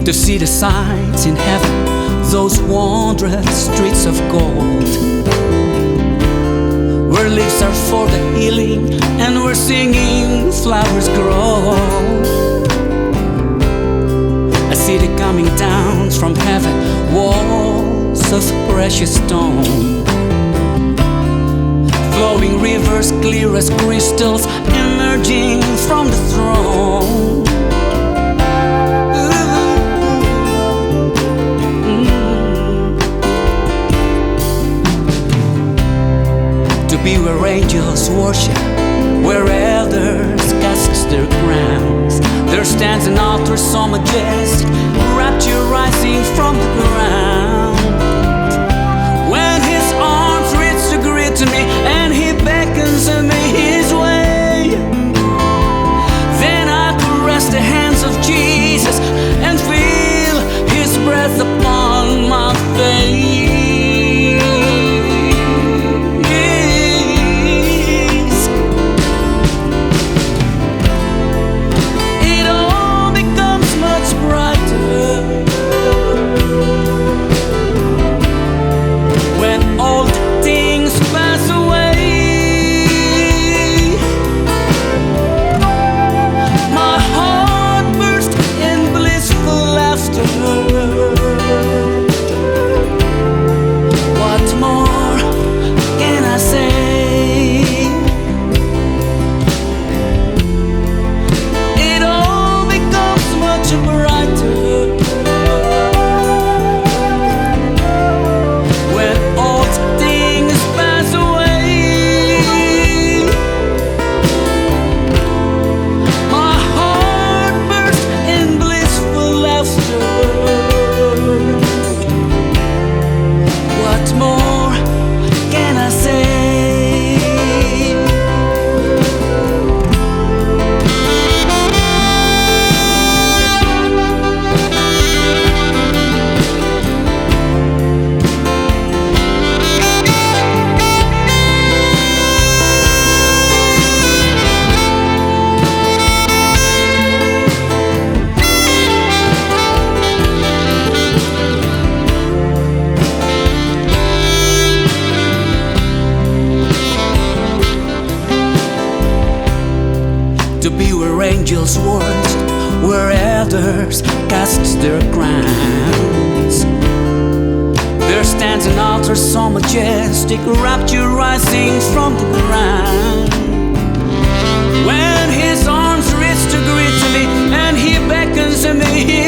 to see the sights in heaven, those wondrous streets of gold, where leaves are for the healing and where singing flowers grow. I see the coming down from heaven, walls of precious stone, flowing rivers clear as crystals emerging from the throne. To be where angels worship, where elders cast their crowns. There stands an altar so majestic, rapture rising from the ground. When His arms reach to greet me and He beckons me His way, then I caress the hands of Jesus and feel His breath upon my face. To be where angels worship, where elders cast their crowns. There stands an altar so majestic, rapture rising from the ground. When His arms reach to greet me and He beckons me